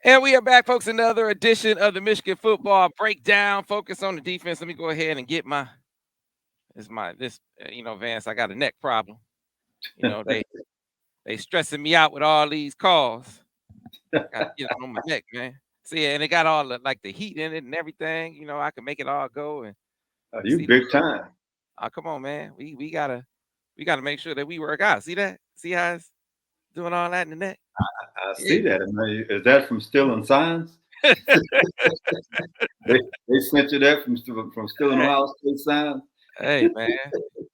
And we are back, folks. Another edition of the Michigan Football Breakdown. Focus on the defense. Let me go ahead and get my Vance. I got a neck problem. You know they stressing me out with all these calls. Got to get it on my neck, man. See, and it got all the heat in it and everything. I can make it all go and You see the. big time. Oh, come on, man. We gotta make sure that we work out. See that? See how it's doing all that in the neck? I Yeah. see that. Is that from stealing signs? They sent you that from stealing Ohio State signs. Hey, man,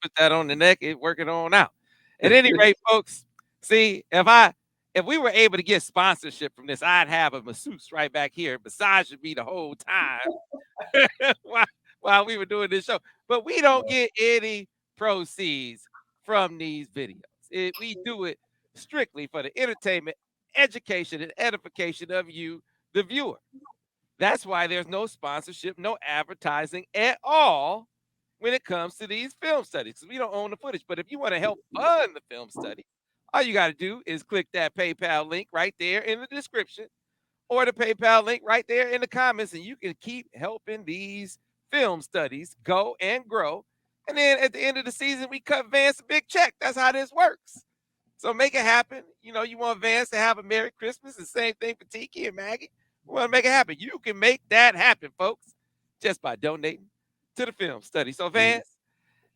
put that on the neck, it work it on out. At any rate, folks, see, if we were able to get sponsorship from this, I'd have a masseuse right back here, massaging me the whole time while, while we were doing this show. But we don't get any proceeds from these videos. We do it strictly for the entertainment, education, and edification of you, the viewer. That's why there's no sponsorship, no advertising at all when it comes to these film studies. 'Cause we don't own the footage. But if you want to help fund the film study, all you got to do is click that PayPal link right there in the description or the PayPal link right there in the comments, and you can keep helping these film studies go and grow. And then at the end of the season, we cut Vance a big check. That's how this works. So make it happen. You want Vance to have a Merry Christmas. The same thing for Tiki and Maggie. We want to make it happen. You can make that happen, folks, just by donating to the film study. So, Vance,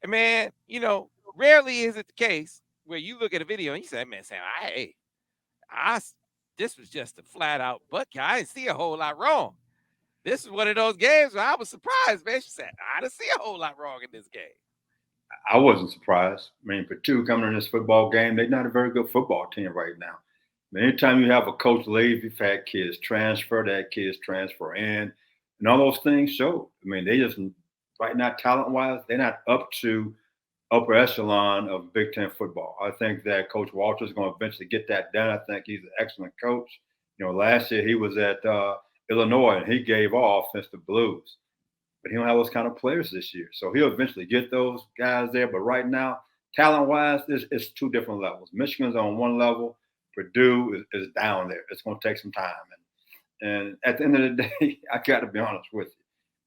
man, rarely is it the case where you look at a video and you say, man, Sam, this was just a flat out butt kick. I didn't see a whole lot wrong. This is one of those games where I was surprised, man. She said, I didn't see a whole lot wrong in this game. I wasn't surprised. I mean, Purdue coming in this football game, they're not a very good football team right now. I mean, anytime you have a coach leave, you've had kids transfer, that kids transfer in, and all those things show. I mean, they just right now, talent wise, they're not up to upper echelon of Big Ten football. I think that Coach Walter's going to eventually get that done. I think he's an excellent coach. Last year he was at Illinois and he gave all offense to Blues, but he don't have those kind of players this year. So he'll eventually get those guys there. But right now, talent wise, it's two different levels. Michigan's on one level, Purdue is down there. It's going to take some time. And at the end of the day, I got to be honest with you.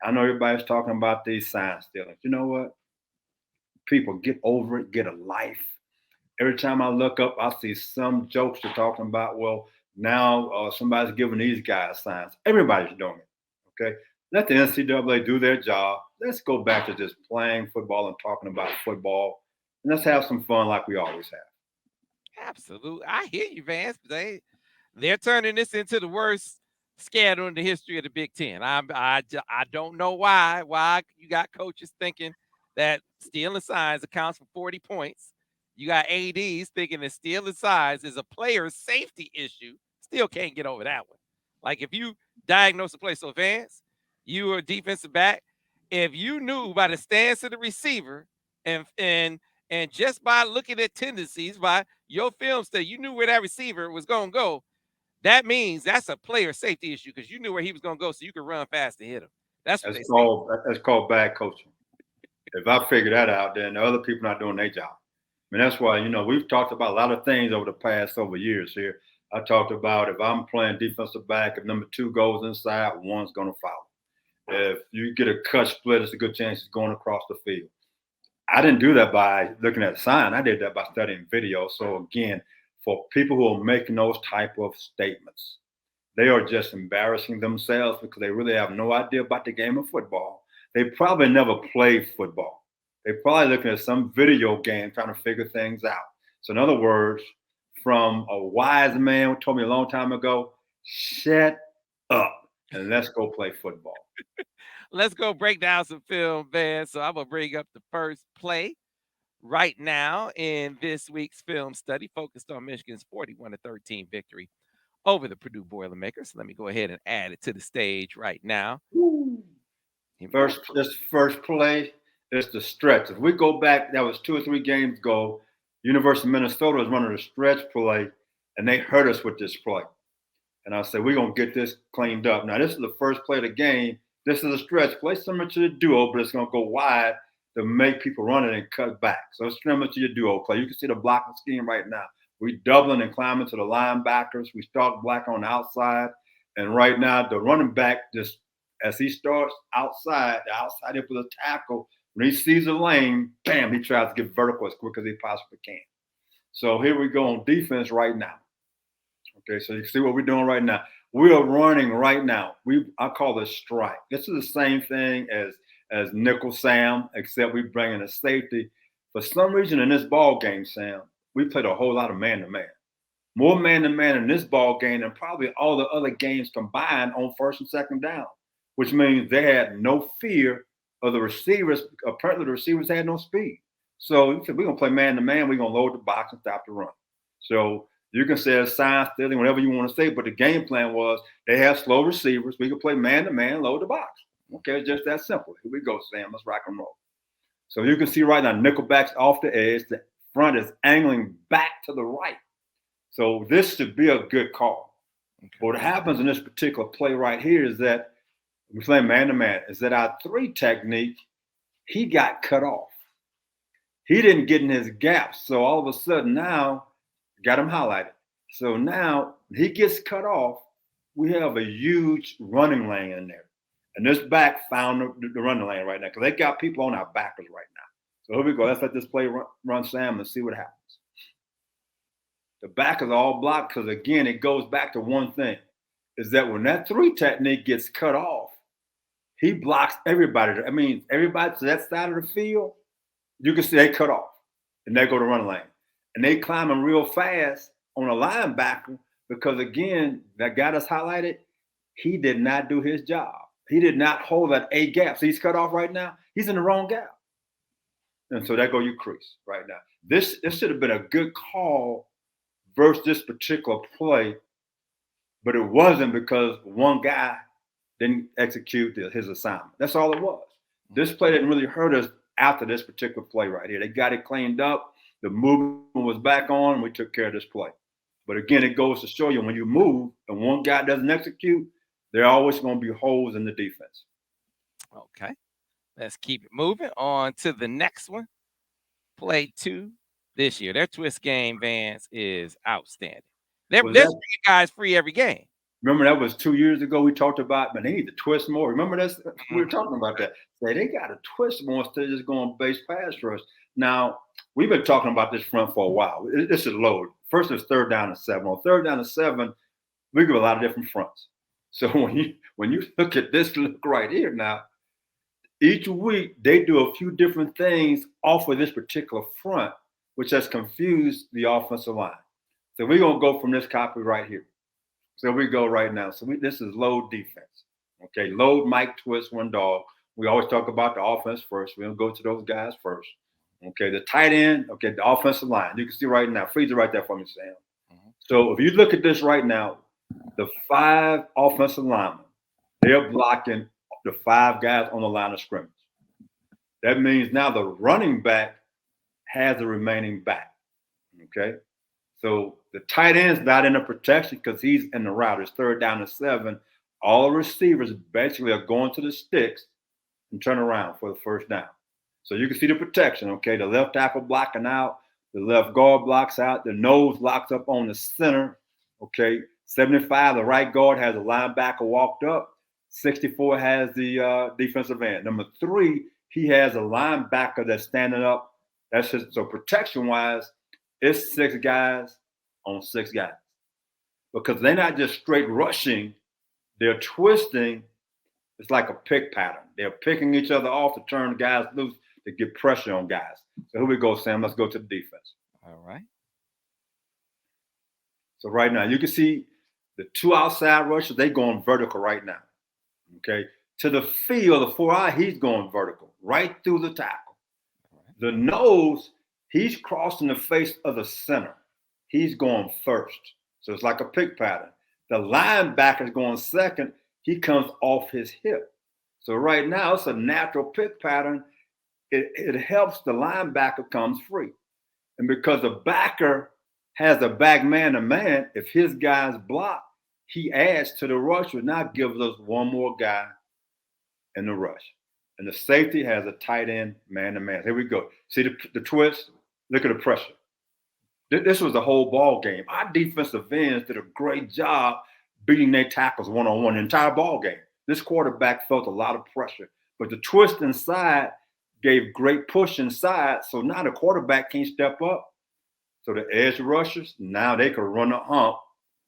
I know everybody's talking about these sign stealing. You know what? People get over it, get a life. Every time I look up, I see some jokes they're talking about. Well, now somebody's giving these guys signs. Everybody's doing it. Okay, let the NCAA do their job. Let's go back to just playing football and talking about football, and let's have some fun like we always have. Absolutely. I hear you, Vance. They're turning this into the worst scandal in the history of the Big Ten. I don't know why you got coaches thinking that stealing signs accounts for 40 points. You got ADs thinking that stealing signs is a player's safety issue. Still can't get over that one. Like if you diagnose a play, so Vance, you were a defensive back. If you knew by the stance of the receiver and just by looking at tendencies by your film study, you knew where that receiver was going to go. That means that's a player safety issue because you knew where he was going to go, so you could run fast to hit him. That's what That's they say. called bad coaching. If I figure that out, then the other people not doing their job. I mean, that's why we've talked about a lot of things over the past over years here. I talked about if I'm playing defensive back, if number two goes inside, one's going to foul. If you get a cut split, it's a good chance it's going across the field. I didn't do that by looking at a sign. I did that by studying video. So again, for people who are making those type of statements, they are just embarrassing themselves because they really have no idea about the game of football. They probably never played football. They're probably looking at some video game trying to figure things out. So in other words, from a wise man who told me a long time ago, shut up and let's go play football. Let's go break down some film, man. So I'm gonna bring up the first play right now in this week's film study, focused on Michigan's 41-13 victory over the Purdue Boilermakers. So let me go ahead and add it to the stage right now. Here we go. First play is the stretch. If we go back, that was 2 or 3 games ago. University of Minnesota was running a stretch play, and they hurt us with this play. And I said, we're gonna get this cleaned up. Now this is the first play of the game. This is a stretch play similar to the duo, but it's gonna go wide to make people run it and cut back. So it's similar to your duo play. You can see the blocking scheme right now. We doubling and climbing to the linebackers. We start blocking on the outside. And right now, the running back just as he starts outside, the outside hip of the tackle, when he sees a lane, bam, he tries to get vertical as quick as he possibly can. So here we go on defense right now. Okay, so you see what we're doing right now. We are running right now. I call this strike. This is the same thing as nickel Sam, except we bring in a safety. For some reason in this ball game, Sam, we played a whole lot of man to man. More man to man in this ball game than probably all the other games combined on first and second down, which means they had no fear of the receivers. Apparently, the receivers had no speed. So you said, we're going to play man to man. We're going to load the box and stop the run. So you can say it's sign stealing, whatever you want to say, but the game plan was they have slow receivers. We can play man to man, load the box. Okay, it's just that simple. Here we go, Sam. Let's rock and roll. So you can see right now, nickelback's off the edge. The front is angling back to the right. So this should be a good call. Okay. What happens in this particular play right here is that we're playing man to man. Is that our 3 technique? He got cut off. He didn't get in his gaps. So all of a sudden now, got him highlighted. So now he gets cut off. We have a huge running lane in there. And this back found the running lane right now because they got people on our backers right now. So here we go. Let's let this play run Sam and see what happens. The back is all blocked because, again, it goes back to one thing, is that when that 3 technique gets cut off, he blocks everybody. I mean, everybody to that side of the field, you can see they cut off, and they go to run lane. And they climbing real fast on a linebacker because, again, that guy that's highlighted, he did not do his job. He did not hold that A gap. So he's cut off right now. He's in the wrong gap. And so there go you crease right now. This should have been a good call versus this particular play, but it wasn't because one guy didn't execute his assignment. That's all it was. This play didn't really hurt us after this particular play right here. They got it cleaned up. The movement was back on. And we took care of this play. But again, it goes to show you when you move and one guy doesn't execute, there are always going to be holes in the defense. Okay. Let's keep it moving on to the next one. Play 2 this year. Their twist game, Vance, is outstanding. They're bringing guys free every game. Remember, that was 2 years ago. We talked about, man, they need to twist more. Remember this? We were talking about that. They got to twist more instead of just going base pass rush. Now, we've been talking about this front for a while. This is load. First, it's 3rd down and 7. On 3rd down and 7, we give a lot of different fronts. So when you look at this look right here now, each week they do a few different things off of this particular front, which has confused the offensive line. So we're going to go from this copy right here. So we go right now. So this is load defense. Okay, load, Mike, twist, one dog. We always talk about the offense first. We're going to go to those guys first. Okay, the tight end, okay, the offensive line. You can see right now. Freeze it right there for me, Sam. Mm-hmm. So if you look at this right now, the 5 offensive linemen, they're blocking the 5 guys on the line of scrimmage. That means now the running back has the remaining back. Okay, so the tight end's not in the protection because he's in the route. It's 3rd down and 7. All the receivers basically are going to the sticks and turn around for the 1st down. So you can see the protection. Okay, the left tackle blocking out, the left guard blocks out, the nose locks up on the center. Okay, 75, the right guard has a linebacker walked up. 64 has the defensive end. Number 3, he has a linebacker that's standing up. That's just, so protection-wise, it's 6 guys on 6 guys. Because they're not just straight rushing, they're twisting. It's like a pick pattern. They're picking each other off to turn guys loose to get pressure on guys. So here we go, Sam. Let's go to the defense. All right. So right now, you can see the 2 outside rushers, they going vertical right now. Okay. To the field, the 4-eye, he's going vertical, right through the tackle. Right. The nose, he's crossing the face of the center. He's going first. So it's like a pick pattern. The linebacker is going second. He comes off his hip. So right now, it's a natural pick pattern. It helps the linebacker comes free. And because the backer has a back man to man, if his guys block, he adds to the rush, which now gives us one more guy in the rush. And the safety has a tight end man to man. Here we go. See the twist? Look at the pressure. This was the whole ball game. Our defensive ends did a great job beating their tackles one-on-one the entire ball game. This quarterback felt a lot of pressure, but the twist inside gave great push inside. So now the quarterback can't step up. So the edge rushers, now they can run the hump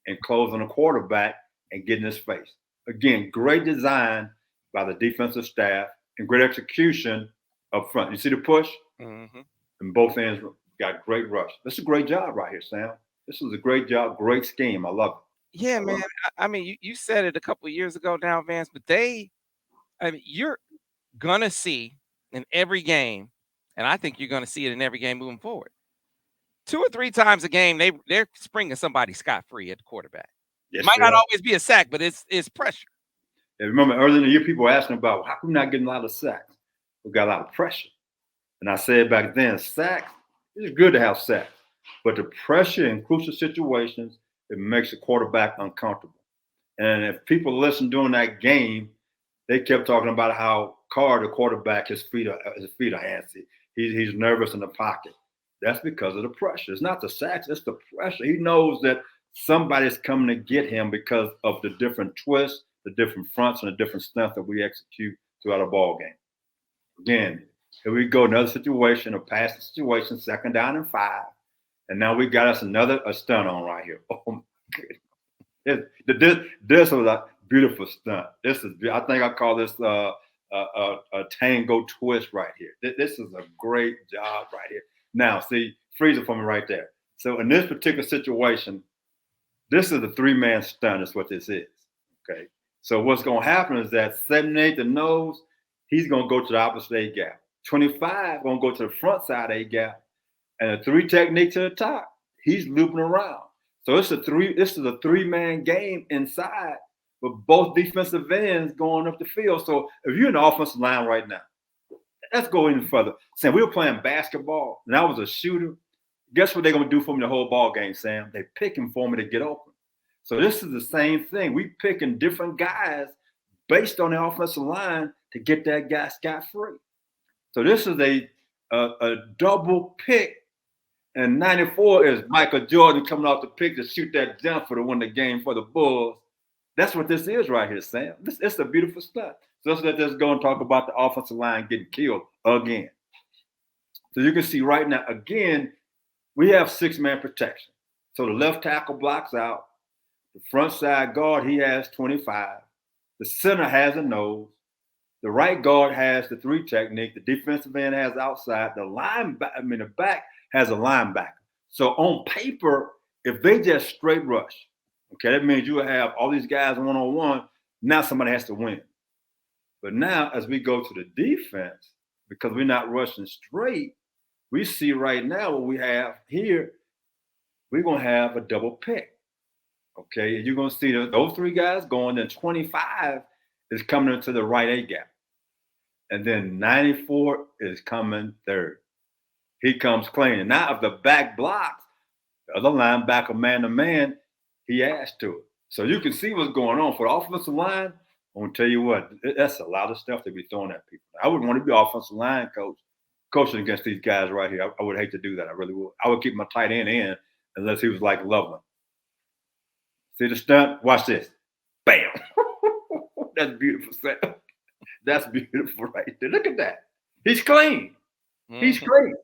and close on the quarterback and get in his face. Again, great design by the defensive staff and great execution up front. You see the push? Mm-hmm. And both ends got great rush. That's a great job right here, Sam. This was a great job, great scheme. I love it. Yeah, I love man. it. I mean, you said it a couple of years ago now, Vance, but I mean, you're gonna see in every game, and I think you're gonna see it in every game moving forward. 2 or 3 times a game, they're springing somebody scot free at the quarterback. Yes, Might they not are. always be a sack, but it's pressure. And remember earlier in the year, people were asking about how come we're not getting a lot of sacks? We got a lot of pressure. And I said back then, sacks, it's good to have sacks. But the pressure in crucial situations, it makes the quarterback uncomfortable. And if people listen during that game, they kept talking about how Carr, the quarterback, his feet are antsy. He's nervous in the pocket. That's because of the pressure. It's not the sacks, it's the pressure. He knows that somebody's coming to get him because of the different twists, the different fronts, and the different stunts that we execute throughout a ball game. Again, here we go, another situation, a passing situation, 2nd down and 5. And now we got us another stunt on right here. Oh my goodness. This was a beautiful stunt. I think I call this a tango twist right here. This is a great job right here. Now, see, freeze it for me right there. So in this particular situation, this is a 3-man stunt is what this is, okay? So what's going to happen is that 78, the nose, he's going to go to the opposite A gap. 25 going to go to the front side A gap. And a 3 technique to the top, he's looping around. So this is a 3-man game inside with both defensive ends going up the field. So if you're in the offensive line right now, let's go even further. Sam, we were playing basketball, and I was a shooter. Guess what they're going to do for me the whole ball game, Sam? They're picking for me to get open. So this is the same thing. We picking different guys based on the offensive line to get that guy scot-free. So this is a double pick, and 94 is Michael Jordan coming off the pick to shoot that jumper to win the game for the Bulls. That's what this is right here, Sam. It's a beautiful stuff. So let's let this go and talk about the offensive line getting killed again. So you can see right now, again, we have 6-man protection. So the left tackle blocks out. The front side guard, he has 25. The center has a nose. The right guard has the 3 technique. The defensive end has outside. The back has a linebacker. So on paper, if they just straight rush, okay, that means you have all these guys one-on-one. Now somebody has to win. But now as we go to the defense, because we're not rushing straight, we see right now what we have here, we're going to have a double pick. Okay, and you're going to see those 3 guys going, then 25 is coming into the right A gap. And then 94 is coming third. He comes clean. And now if the back blocks, the other linebacker, Manto Man, he adds to it. So you can see what's going on. For the offensive line, I'm going to tell you what, that's a lot of stuff to be throwing at people. I wouldn't want to be offensive line coach, coaching against these guys right here. I would hate to do that. I really would. I would keep my tight end in unless he was like Loveland. See the stunt? Watch this. Bam. That's beautiful, Sam. That's beautiful right there. Look at that. He's clean. Mm-hmm. He's clean.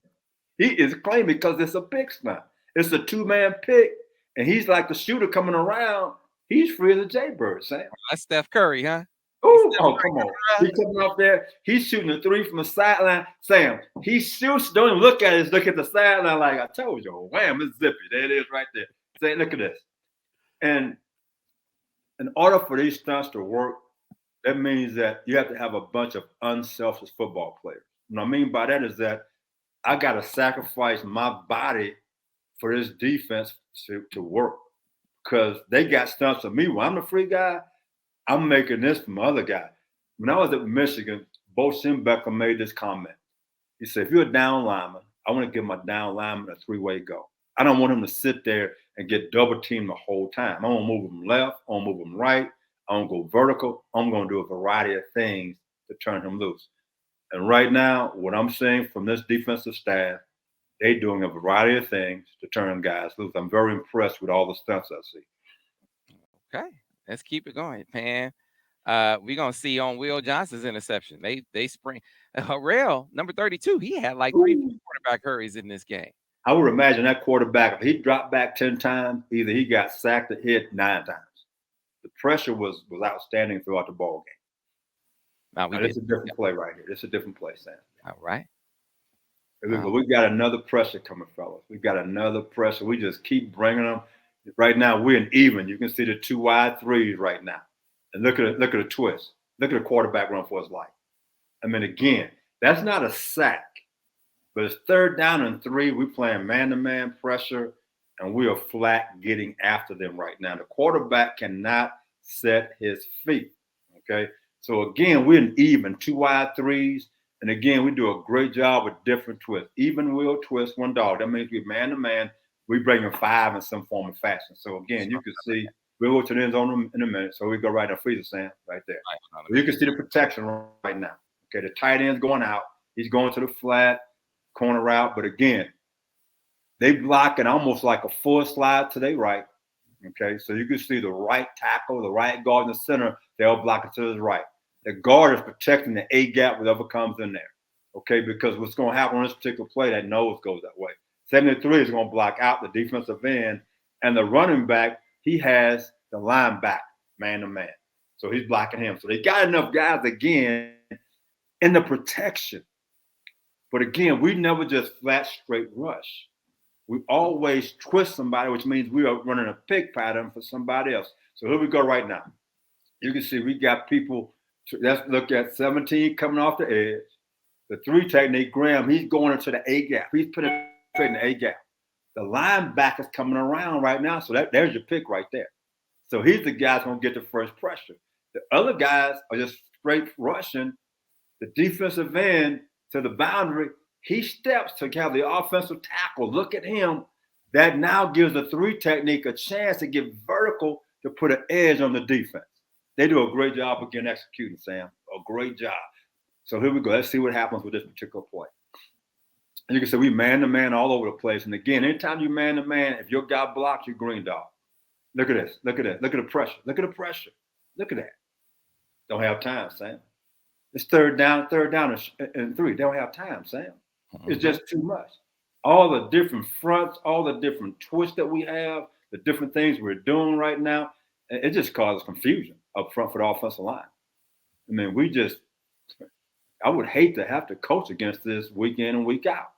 He is clean because it's a pick stunt. It's a 2-man pick, and he's like the shooter coming around. He's free as a jaybird, Sam. That's Steph Curry, huh? Ooh, come on. He's coming off there. He's shooting a 3 from the sideline. Sam, he shoots. Don't even look at it. Just look at the sideline like I told you. Wham, it's zippy. There it is right there. Say, look at this. And in order for these stunts to work, that means that you have to have a bunch of unselfish football players. What I mean by that is that I got to sacrifice my body for this defense to work because they got stunts of me. When I'm the free guy, I'm making this from other guy. When I was at Michigan, Bo Schembechler made this comment. He said, if you're a down lineman, I want to give my down lineman a 3-way go. I don't want him to sit there and get double teamed the whole time. I want to move him left. I want to move him right. I want to go vertical. I'm going to do a variety of things to turn him loose. And right now, what I'm seeing from this defensive staff, they're doing a variety of things to turn guys loose. I'm very impressed with all the stunts I see. Okay. Let's keep it going, man. We're gonna see on Will Johnson's interception. They spring Harrell, number 32. He had like 3 4 Ooh. quarterback hurries in this game. I would imagine that quarterback, if he dropped back 10 times, either he got sacked or hit 9 times. The pressure was outstanding throughout the ball game. Now we Now, this did. is a different Yep. play right here. This is a different play, Sam. All right. Here we go. We got another pressure coming, fellas. We got another pressure. We just keep bringing them. Right now, we're in even. You can see the 2 wide threes right now. And look at the twist. Look at the quarterback run for his life. I mean, again, that's not a sack, but it's 3rd down and 3. We're playing man-to-man pressure, and we are flat getting after them right now. The quarterback cannot set his feet, okay? So, again, we're in even, 2 wide threes. And, again, we do a great job with different twists. Even wheel twist, 1 dog. That means we're man-to-man. We bring in 5 in some form of fashion. So, again, you can see we'll go to the end zone in a minute. So we go right on freezer, Sam, right there. So you can see the protection right now. Okay, the tight end's going out. He's going to the flat corner route. But again, they block it almost like a full slide to their right. Okay, so you can see the right tackle, the right guard in the center. They'll block it to his right. The guard is protecting the A gap, whatever comes in there. Okay, because what's going to happen on this particular play, that nose goes that way. 73 is going to block out the defensive end, and the running back, he has the linebacker, man-to-man. So he's blocking him. So they got enough guys, again, in the protection. But again, we never just flat straight rush. We always twist somebody, which means we are running a pick pattern for somebody else. So here we go right now. You can see we got people. Let's look at 17 coming off the edge. The 3 technique, Graham, he's going into the A gap. He's penetrating the A gap. The linebacker's coming around right now. So there's your pick right there. So he's the guy that's going to get the first pressure. The other guys are just straight rushing the defensive end to the boundary. He steps to have the offensive tackle. Look at him. That now gives the 3 technique a chance to get vertical to put an edge on the defense. They do a great job again executing, Sam. A great job. So here we go. Let's see what happens with this particular play. And you can see we man-to-man all over the place. And again, anytime you man-to-man, if your guy blocks, you green dog. Look at this. Look at that. Look at the pressure. Look at the pressure. Look at that. Don't have time, Sam. It's third down and 3. They don't have time, Sam. It's just too much. All the different fronts, all the different twists that we have, the different things we're doing right now, it just causes confusion up front for the offensive line. I mean, I would hate to have to coach against this week in and week out,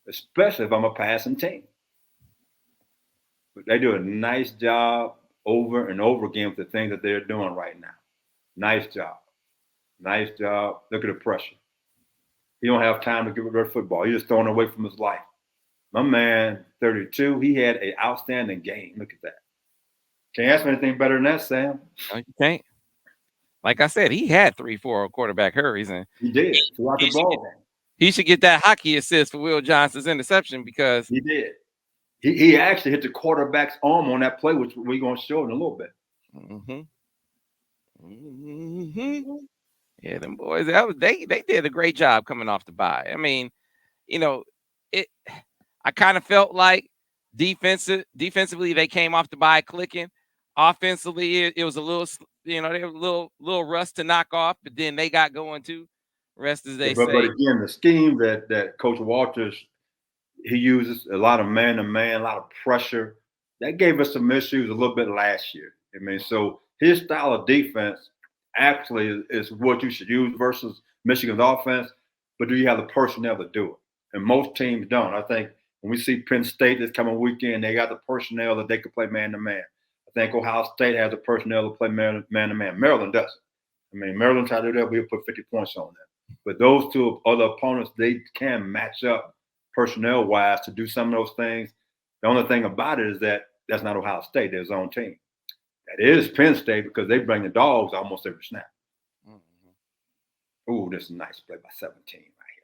especially if I'm a passing team. But they do a nice job over and over again with the things that they're doing right now. Nice job. Nice job. Look at the pressure. He don't have time to give it red football. He's just throwing away from his life. My man, 32, he had an outstanding game. Look at that. Can't ask for anything better than that, Sam. No, you can't. Like I said, he had 3 4 quarterback hurries, and he did throughout the ball game. He should get that hockey assist for Will Johnson's interception because he did. He actually hit the quarterback's arm on that play, which we're going to show in a little bit. Yeah, them boys, they did a great job coming off the bye. I mean, I kind of felt like defensively they came off the bye clicking. Offensively, it was a little, they were a little rust to knock off, but then they got going too. Rest as they say. But again, the scheme that Coach Walters, he uses a lot of man-to-man, a lot of pressure. That gave us some issues a little bit last year. I mean, so his style of defense actually is what you should use versus Michigan's offense, but do you have the personnel to do it? And most teams don't. I think when we see Penn State this coming weekend, they got the personnel that they could play man-to-man. I think Ohio State has the personnel to play man-to-man. Maryland doesn't. I mean, Maryland tried to do that, we'll put 50 points on them. But those 2 other opponents, they can match up personnel-wise to do some of those things. The only thing about it is that that's not Ohio State, their own team. That is Penn State because they bring the dogs almost every snap. Ooh, this is a nice play by 17 right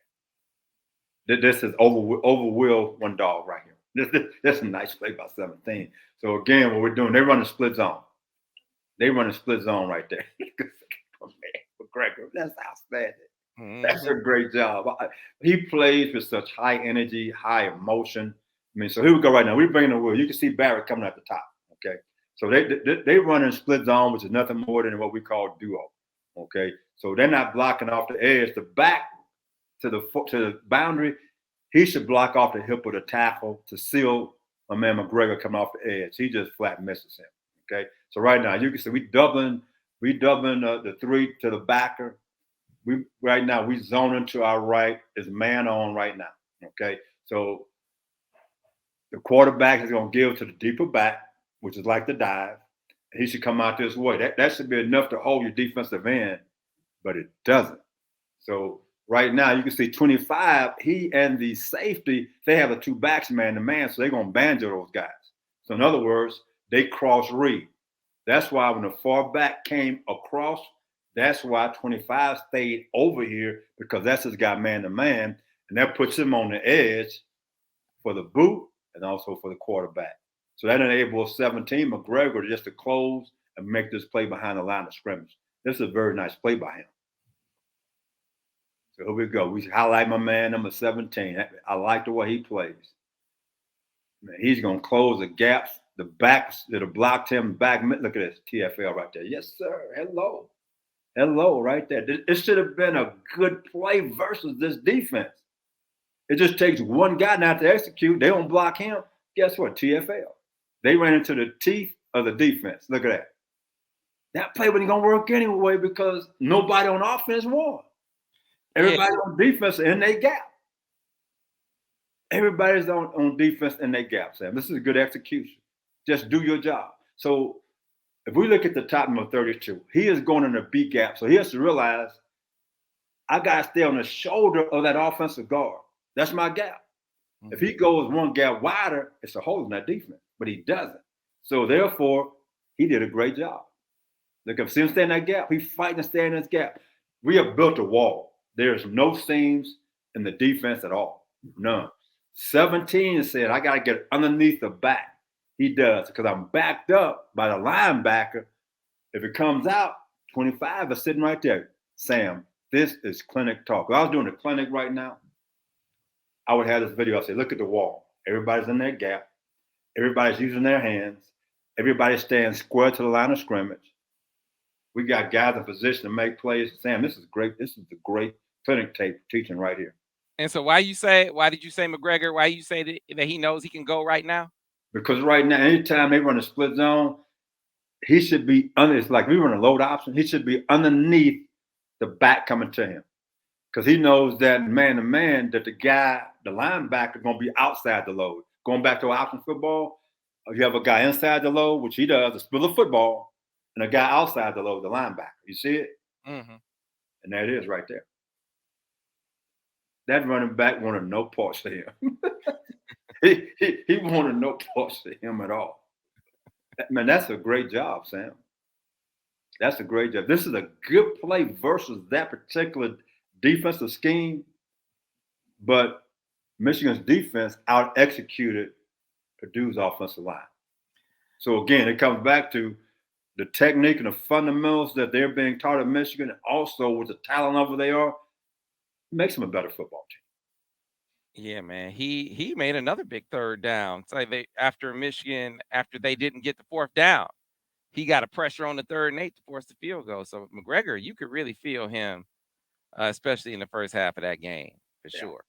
here. This is over Will, 1 dog right here. This is a nice play by 17. So, again, what we're doing, they run a split zone. They run a split zone right there. That's outstanding. That's a great job. He plays with such high energy, high emotion. I mean, so here we go right now. We're bringing the Will. You can see Barrett coming at the top, okay? So they run in split zone, which is nothing more than what we call duo. Okay, so they're not blocking off the edge. The back to the boundary, he should block off the hip of the tackle to seal my man McGregor coming off the edge. He just flat misses him. Okay, so right now you can see we doubling the three to the backer. We right now we zoning to our right is man on right now. Okay, so the quarterback is going to give to the deeper back, which is like the dive. He should come out this way. That should be enough to hold your defensive end, but it doesn't. So right now you can see 25, he and the safety, they have the two backs man to man, so they're going to banjo those guys. So in other words, they cross read. That's why when the far back came across, that's why 25 stayed over here, because that's his guy man to man, and that puts him on the edge for the boot and also for the quarterback. So that enables 17 McGregor just to close and make this play behind the line of scrimmage. This is a very nice play by him. So here we go. We highlight my man, number 17. I like the way he plays. Man, he's going to close the gaps, the backs that have blocked him back. Look at this TFL right there. Yes, sir. Hello. Hello, right there. It should have been a good play versus this defense. It just takes one guy now to execute. They don't block him. Guess what? TFL. They ran into the teeth of the defense. Look at that. That play wasn't going to work anyway because nobody on offense won. Everybody on defense in their gap. Everybody's on defense in their gap, Sam. This is a good execution. Just do your job. So if we look at the top number 32, he is going in the B gap. So he has to realize I got to stay on the shoulder of that offensive guard. That's my gap. Mm-hmm. If he goes one gap wider, it's a hole in that defense, but he doesn't. So therefore, he did a great job. Look, if him stay in that gap, he's fighting to stay in this gap. We have built a wall. There's no seams in the defense at all. None. 17 said, I got to get underneath the back. He does, because I'm backed up by the linebacker. If it comes out, 25 is sitting right there. Sam, this is clinic talk. If I was doing a clinic right now, I would have this video. I'd say, look at the wall. Everybody's in their gap. Everybody's using their hands. Everybody's staying square to the line of scrimmage. We got guys in position to make plays. Sam, this is great. This is the great clinic tape teaching right here. And so why did you say McGregor? Why you say that he knows he can go right now? Because right now, anytime they run a split zone, he should be under. It's like we run a load option. He should be underneath the back coming to him, because he knows that man to man, that the linebacker, is going to be outside the load. Going back to option football, you have a guy inside the load, which he does, a split of football, and a guy outside the load, the linebacker. You see it? Mm-hmm. And there it is right there. That running back wanted no parts to him. he wanted no parts to him at all. Man, that's a great job, Sam. That's a great job. This is a good play versus that particular defensive scheme, but Michigan's defense out-executed Purdue's offensive line. So again, it comes back to the technique and the fundamentals that they're being taught at Michigan, and also with the talent level they are, makes them a better football team. Yeah, man. He made another big third down. It's like after they didn't get the fourth down, he got a pressure on the 3rd and 8 to force the field goal. So McGregor, you could really feel him, especially in the first half of that game, for sure.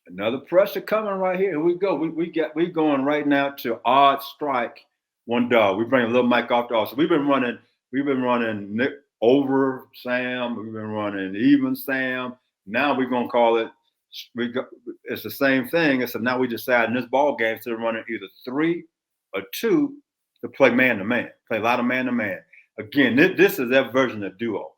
Another pressure coming right here. Here we go. We going right now to odd strike, one dog. We bring a little Mike off the off. So we've been running Nick over Sam. We've been running even Sam. Now we're gonna call it. It's the same thing. It's now we decide in this ball game instead of running either 3 or 2 to play man to man. Play a lot of man to man. Again, this is that version of duo.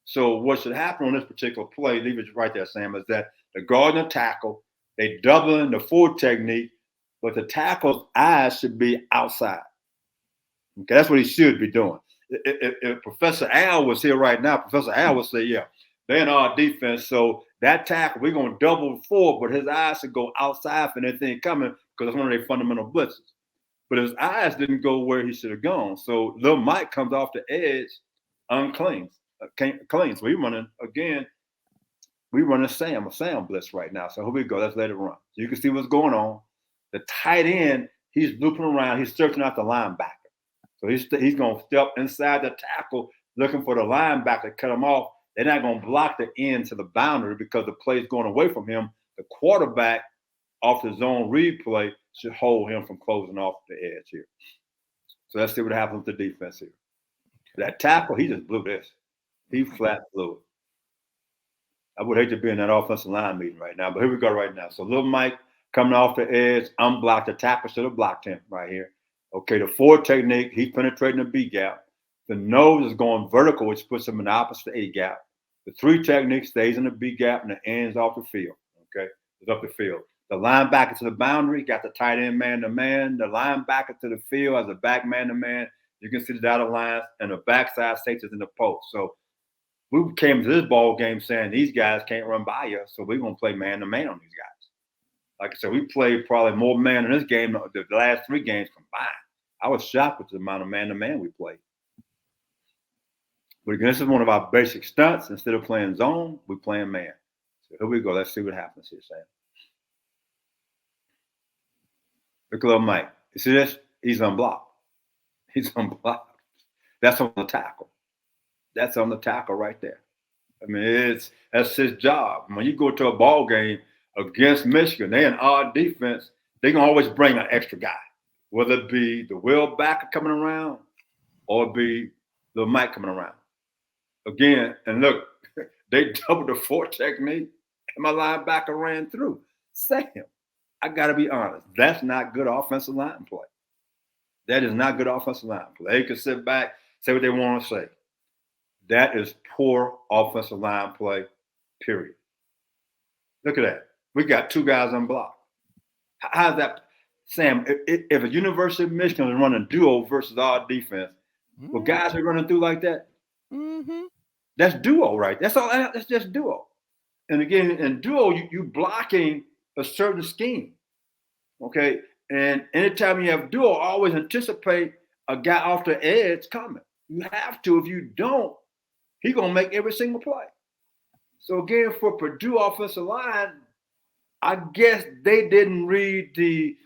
So what should happen on this particular play? Leave it right there, Sam. Is that the guard and the tackle? They doubling the forward technique, but the tackle's eyes should be outside. Okay, that's what he should be doing. If Professor Al was here right now, Professor Al would say, yeah, they're in our defense, so that tackle, we're going to double forward, but his eyes should go outside for anything coming, because it's one of their fundamental blitzes. But his eyes didn't go where he should have gone. So Lil Mike comes off the edge unclean. Clean. So we running a Sam blitz right now. So here we go. Let's let it run. So you can see what's going on. The tight end, he's looping around. He's searching out the linebacker. So he's going to step inside the tackle looking for the linebacker to cut him off. They're not going to block the end to the boundary because the play is going away from him. The quarterback off the zone read play should hold him from closing off the edge here. So let's see what happens with the defense here. That tackle, he just blew this. He flat blew it. I would hate to be in that offensive line meeting right now, but here we go right now. So little Mike coming off the edge, unblocked. The tackle should have blocked him right here. Okay, the 4 technique, he's penetrating the B gap. The nose is going vertical, which puts him in the opposite A gap. The 3 technique stays in the B gap and the ends off the field. Okay, it's up the field. The linebacker to the boundary, got the tight end man to man. The linebacker to the field as a back man to man. You can see the dotted lines and the backside safety is in the post. So we came to this ball game saying these guys can't run by us, so we're gonna play man to man on these guys. Like I said, we played probably more man in this game than the last 3 games combined. I was shocked with the amount of man to man we played. But again, this is one of our basic stunts. Instead of playing zone, we're playing man. So here we go. Let's see what happens here, Sam. Look at little Mike. You see this? He's unblocked. He's unblocked. That's on the tackle. That's on the tackle right there. I mean, that's his job. When you go to a ball game against Michigan, they're an odd defense. They're gonna always bring an extra guy, whether it be the Will backer coming around or it be little Mike coming around. Again, and look, they doubled the 4 technique, and my linebacker ran through. Sam, I got to be honest. That's not good offensive line play. That is not good offensive line play. They can sit back, say what they want to say. That is poor offensive line play, period. Look at that. We got 2 guys unblocked. How's that? Sam, if a University of Michigan is running duo versus our defense, well, guys are running through like that. That's duo, right? That's all. That's just duo. And again, in duo, you blocking a certain scheme. Okay. And anytime you have duo, always anticipate a guy off the edge coming. You have to. If you don't, he's gonna make every single play. So again, for Purdue offensive line, I guess they didn't read the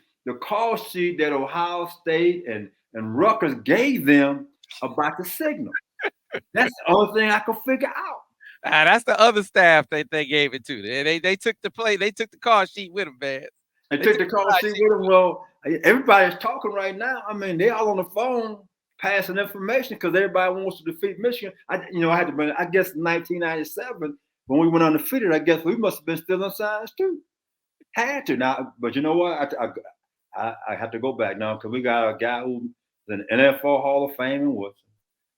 call sheet that Ohio State and Rutgers gave them about the signal. That's the only thing I could figure out. That's the other staff they gave it to. They took the play, they took the call sheet with them, man. They took the call sheet with them. Well, everybody's talking right now. I mean, they're all on the phone passing information because everybody wants to defeat Michigan. I had to bring. I guess 1997 when we went undefeated. I guess we must have been stealing signs too. Had to now, but you know what? I have to go back now because we got a guy who's an NFL Hall of Fame in Woodson.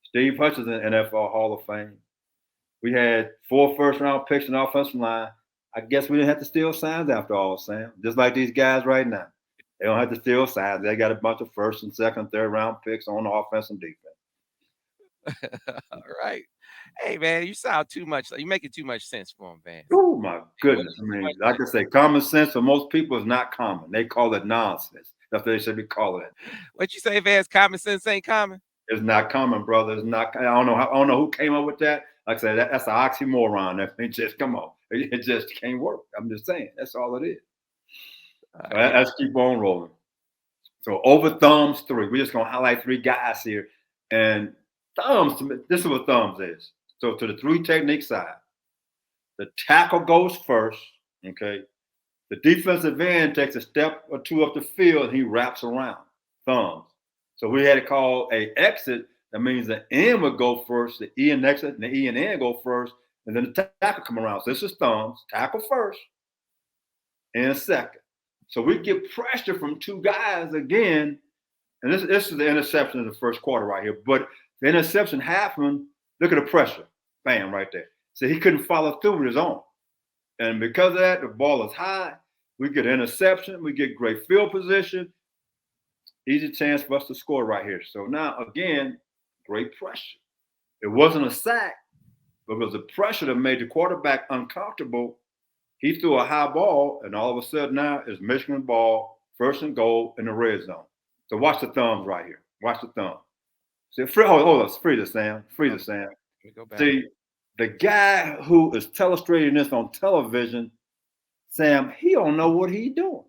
Steve Hutchins in NFL Hall of Fame. We had 4 first-round picks in the offensive line. I guess we didn't have to steal signs after all, Sam. Just like these guys right now. They don't have to steal signs. They got a bunch of first and second, third-round picks on the offense and defense. All right. Hey, man, you sound too much. You're making too much sense for them, Vance. Oh, my goodness. I mean, like I say, common sense for most people is not common. They call it nonsense. That's what they should be calling it. What you say, Vance? Common sense ain't common? It's not common, brother. It's not. I don't know who came up with that. Like I said, that's an oxymoron. It just come on. It just can't work. I'm just saying. That's all it is. Let's keep on rolling. So over thumbs 3. We're just gonna highlight 3 guys here. And thumbs, this is what thumbs is. So to the 3 technique side, the tackle goes first. Okay. The defensive end takes a step or 2 up the field and he wraps around. Thumbs. So we had to call a exit. That means the end would go first, the E and exit, and the E and N go first, and then the tackle come around. So this is thumbs, tackle first, and second. So we get pressure from 2 guys again, and this is the interception in the first quarter right here. But the interception happened. Look at the pressure, bam, right there. So he couldn't follow through with his own, and because of that, the ball is high. We get an interception. We get great field position. Easy chance for us to score right here. So now, again, great pressure. It wasn't a sack, but it was the pressure that made the quarterback uncomfortable. He threw a high ball, and all of a sudden now it's Michigan ball, 1st and goal in the red zone. So watch the thumbs right here. Watch the thumb. See, hold on, free the Sam. See, the guy who is telestrating this on television, Sam, he don't know what he's doing.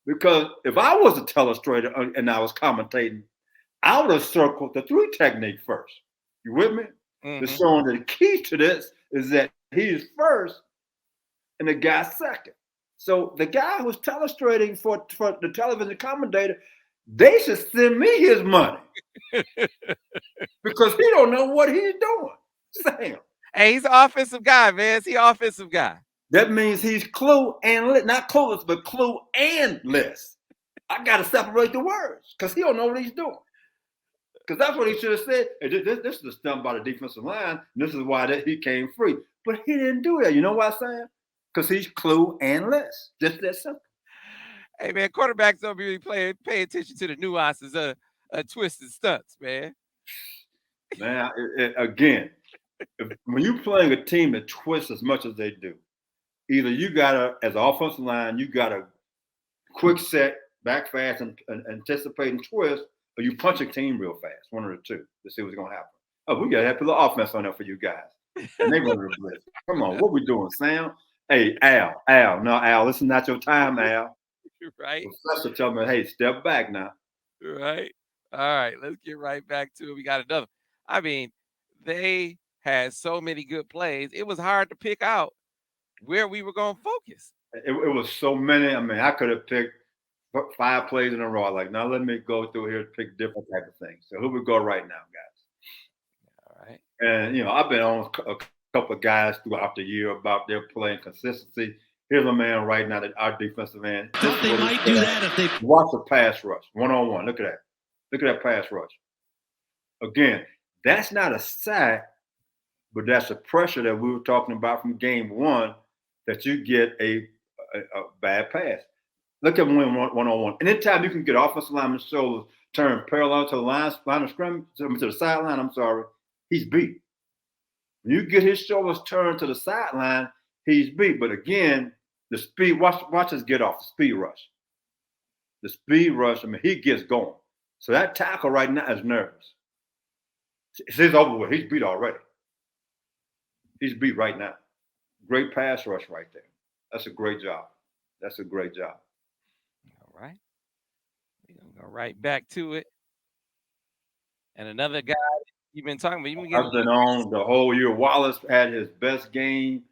Because if I was a telestrator and I was commentating, I would have circled the 3 technique first. You with me? To Mm-hmm. showing that the key to this is that he's first and the guy's second. So the guy who's telestrating for the television commentator, they should send me his money because he don't know what he's doing. Sam. Hey, he's an offensive guy, man. He's an offensive guy. That means he's clue and not clueless, but clue and less. I got to separate the words because he don't know what he's doing. Because that's what he should have said. Hey, this is a stunt by the defensive line. And this is why he came free. But he didn't do that. You know why, Sam? Because he's clue and less. Just that simple. Hey, man, quarterbacks don't really pay attention to the nuances of twisted stunts, man. Man, again, when you're playing a team that twists as much as they do, either you got to, as an offensive line, you got to quick set, back fast, and anticipate and twist, or you punch a team real fast, one of the two, to see what's going to happen. Oh, we got to have a little offense on there for you guys. And they run the blitz. Come on, what we doing, Sam? Hey, Al. No, Al, this is not your time, Al. Right. Professor tell me, hey, step back now. Right. All right, let's get right back to it. We got another. I mean, they had so many good plays. It was hard to pick out where we were going to focus. It was so many. I mean, I could have picked 5 plays in a row. Like, now let me go through here and pick different type of things. So who we go right now, guys? All right. And, I've been on a couple of guys throughout the year about their play and consistency. Here's a man right now that our defensive end. They might do that if they watch the pass rush, one-on-one. Look at that. Look at that pass rush. Again, that's not a sack, but that's the pressure that we were talking about from game 1 that you get a bad pass. Look at one-on-one. And anytime you can get offensive lineman's shoulders turn parallel to the line of scrimmage, to the sideline, he's beat. When you get his shoulders turned to the sideline, he's beat. But again, the speed, watch us get off the speed rush. The speed rush, he gets going. So that tackle right now is nervous. It's over with. He's beat already. He's beat right now. Great pass rush right there. That's a great job. That's a great job. All right. We're going to go right back to it. And another guy you've been talking about. I've been on the whole year. Wallace had his best game.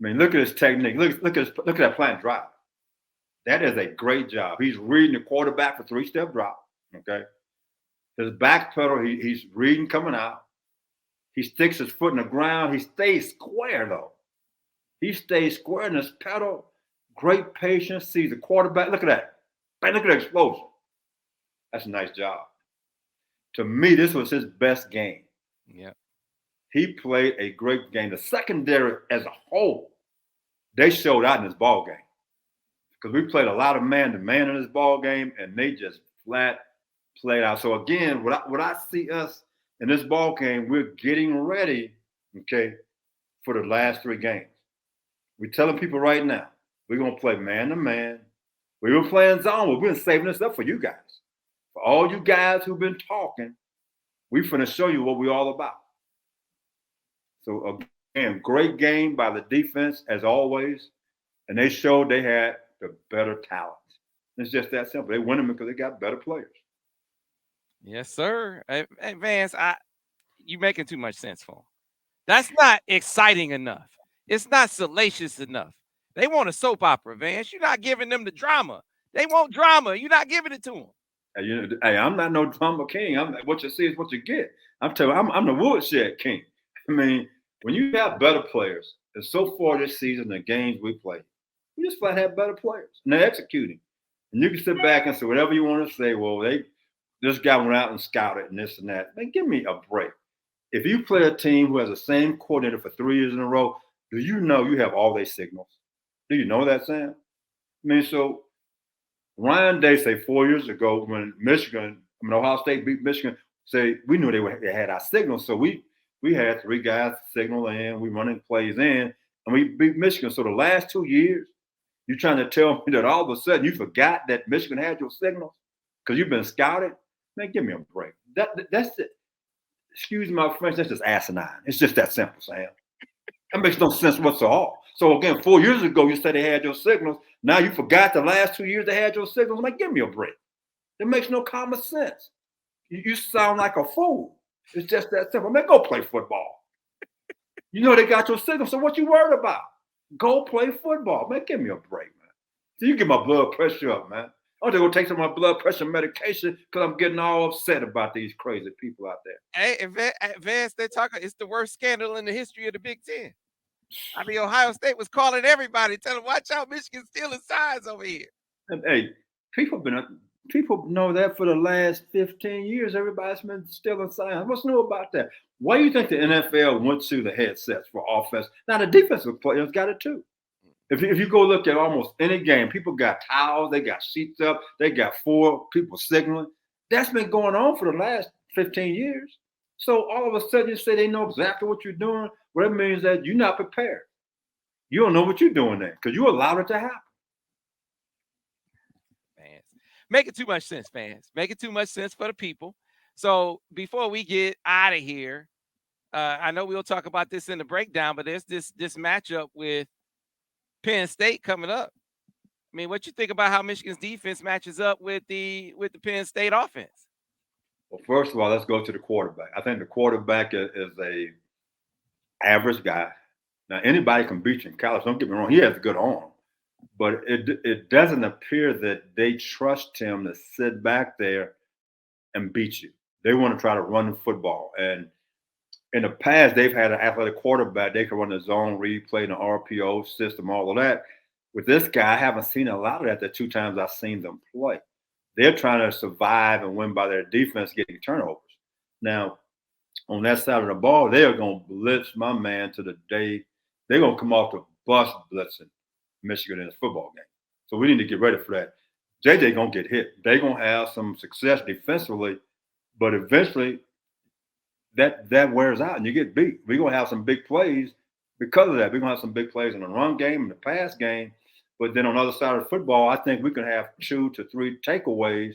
I mean, look at his technique. Look at that plant drive. That is a great job. He's reading the quarterback for 3-step drop. Okay. His back pedal, he's reading coming out. He sticks his foot in the ground. He stays square, though. He stays square in his pedal. Great patience. Sees the quarterback. Look at that. Man, look at that explosion. That's a nice job. To me, this was his best game. Yeah. He played a great game. The secondary as a whole, they showed out in this ball game. Because we played a lot of man-to-man in this ball game, and they just flat played out. So again, what I see us in this ball game, we're getting ready, okay, for the last 3 games. We're telling people right now, we're going to play man-to-man. We were playing zone, but we've been saving this up for you guys. For all you guys who've been talking, we're going to show you what we're all about. So again, great game by the defense as always, and they showed they had the better talent. It's just that simple. They win them because they got better players. Yes, sir. Hey, Vance, you making too much sense for them. That's not exciting enough. It's not salacious enough. They want a soap opera, Vance. You're not giving them the drama. They want drama. You're not giving it to them. Hey, I'm not no drama king. What you see is what you get. I'm telling you, I'm the woodshed king. I mean, when you have better players, and so far this season, the games we play, we just flat have better players, and they're executing. And you can sit back and say whatever you want to say. Well, this guy went out and scouted and this and that. Man, give me a break. If you play a team who has the same coordinator for 3 years in a row, do you know you have all their signals? Do you know that, Sam? I mean, so Ryan Day say 4 years ago when Ohio State beat Michigan, say we knew they had our signals. So we had 3 guys signal in, we running plays in, and we beat Michigan. So the last 2 years, you're trying to tell me that all of a sudden you forgot that Michigan had your signals because you've been scouted? Man, give me a break. That's it. Excuse my French, that's just asinine. It's just that simple, Sam. That makes no sense whatsoever. So again, 4 years ago, you said they had your signals. Now you forgot the last 2 years they had your signals. Man, give me a break. That makes no common sense. You sound like a fool. It's just that simple. Man, go play football. You know they got your signal, so what you worried about? Go play football. Man, give me a break, man. So you get my blood pressure up, man. I'm just gonna take some of my blood pressure medication because I'm getting all upset about these crazy people out there. Hey, Vance, they're talking. It's the worst scandal in the history of the Big Ten. I mean, Ohio State was calling everybody, telling, "Watch out, Michigan's stealing signs over here." And, hey, people been people know that for the last 15 years. Everybody's been stealing signs. What's new about that? Why do you think the NFL went to the headsets for offense? Now the defensive players got it too. If you go look at almost any game, people got towels, they got sheets up, they got four people signaling. That's been going on for the last 15 years. So all of a sudden you say they know exactly what you're doing. Well, that means that you're not prepared. You don't know what you're doing there because you allowed it to happen. Fans, making too much sense, fans. Making too much sense for the people. So before we get out of here, I know we'll talk about this in the breakdown, but there's this matchup with Penn State coming up. I mean, what you think about how Michigan's defense matches up with the Penn State offense? Well, first of all, let's go to the quarterback. I think the quarterback is a average guy. Now anybody can beat you in college. Don't get me wrong; he has a good arm, but it doesn't appear that they trust him to sit back there and beat you. They want to try to run the football. And in the past, they've had an athletic quarterback. They can run the zone read, play in the RPO system, all of that. With this guy, I haven't seen a lot of that the two times I've seen them play. They're trying to survive and win by their defense getting turnovers. Now, on that side of the ball, they are going to blitz my man to the day. They're going to come off the bus blitzing Michigan in this football game. So we need to get ready for that. JJ going to get hit. They're going to have some success defensively, but eventually that wears out and you get beat. We're going to have some big plays because of that. We're going to have some big plays in the run game and the pass game. But then on the other side of the football, I think we can have 2 to 3 takeaways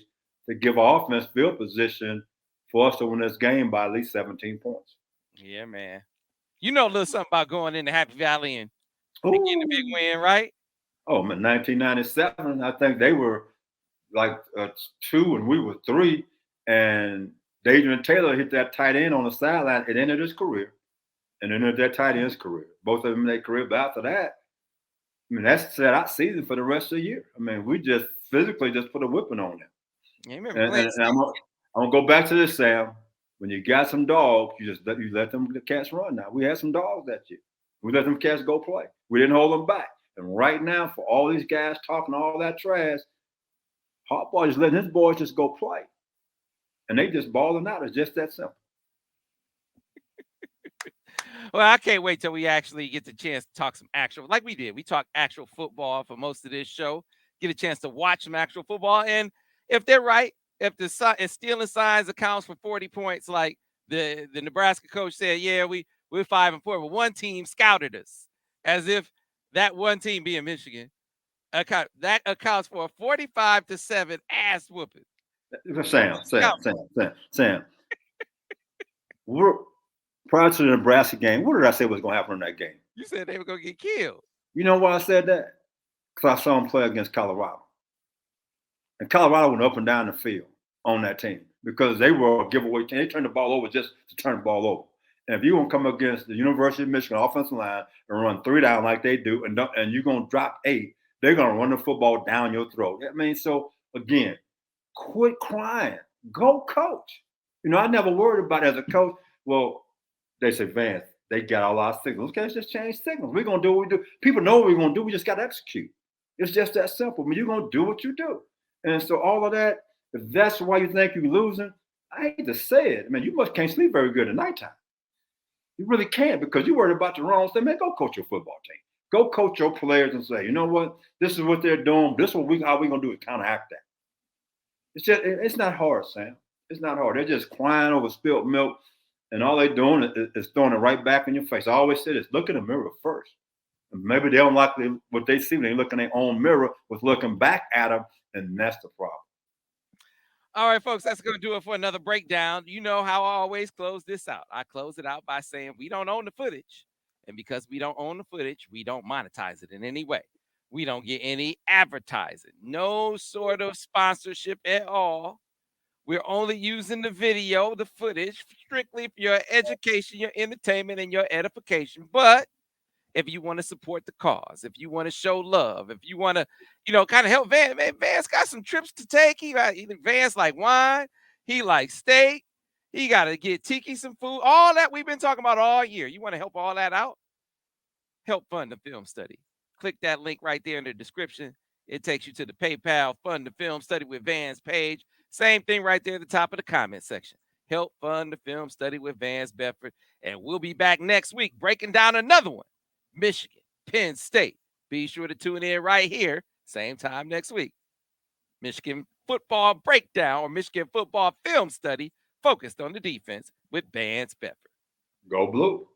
to give our offense field position for us to win this game by at least 17 points. Yeah, man. You know a little something about going into Happy Valley and getting a big Ooh. win, right? Oh, man, 1997, I think they were like 2 and we were 3. And Adrian Taylor hit that tight end on the sideline. It ended his career and ended that tight end's career. Both of them in their career. But after that, I mean, that's set out season for the rest of the year. I mean, we just physically just put a whipping on them. Yeah, you remember playing And I'm gonna go back to this, Sam. When you got some dogs, you let them the cats run. Now we had some dogs that year. We let them cats go play. We didn't hold them back. And right now, for all these guys talking all that trash, Harbaugh just letting his boys just go play, and they just balling out. It's just that simple. Well, I can't wait till we actually get the chance to talk some actual, like we did. We talked actual football for most of this show. Get a chance to watch some actual football, and if they're right, if stealing signs accounts for 40 points, like the Nebraska coach said, yeah, we're 5-4, but one team scouted us, as if that one team being Michigan that accounts for a 45-7 ass whooping. Sam. We're prior to the Nebraska game. What did I say was going to happen in that game? You said they were going to get killed. You know why I said that? Because I saw them play against Colorado. And Colorado went up and down the field on that team because they were a giveaway team. They turned the ball over just to turn the ball over. And if you want to come against the University of Michigan offensive line and run 3 down like they do, and you're going to drop 8, they're going to run the football down your throat. I mean, so again, quit crying. Go coach. You know, I never worried about it as a coach. Well, they say, Vance, they got all our signals. Okay, let's just change signals. We're going to do what we do. People know what we're going to do. We just got to execute. It's just that simple. I mean, you're going to do what you do. And so all of that, if that's why you think you're losing, I hate to say it. I mean, you must can't sleep very good at nighttime. You really can't because you're worried about the wrong thing. Man, go coach your football team. Go coach your players and say, you know what? This is what they're doing. This is how we're going to do it, counteract that. It's not hard, Sam. It's not hard. They're just crying over spilled milk, and all they're doing is throwing it right back in your face. I always say this: look in the mirror first. And maybe they don't like what they see when they look in their own mirror with looking back at them, and that's the problem. All right, folks, that's going to do it for another breakdown. You know how I always close this out. I close it out by saying we don't own the footage. And because we don't own the footage, we don't monetize it in any way. We don't get any advertising, no sort of sponsorship at all. We're only using the video, the footage, strictly for your education, your entertainment, and your edification. But if you want to support the cause, if you want to show love, if you want to, kind of help Vance. Man, Vance got some trips to take. Vance like wine. He likes steak. He got to get Tiki some food. All that we've been talking about all year. You want to help all that out? Help fund the film study. Click that link right there in the description. It takes you to the PayPal Fund the Film Study with Vance page. Same thing right there at the top of the comment section. Help fund the film study with Vance Bedford. And we'll be back next week breaking down another one. Michigan, Penn State. Be sure to tune in right here, same time next week. Michigan football breakdown or Michigan football film study focused on the defense with Vance Bedford. Go Blue.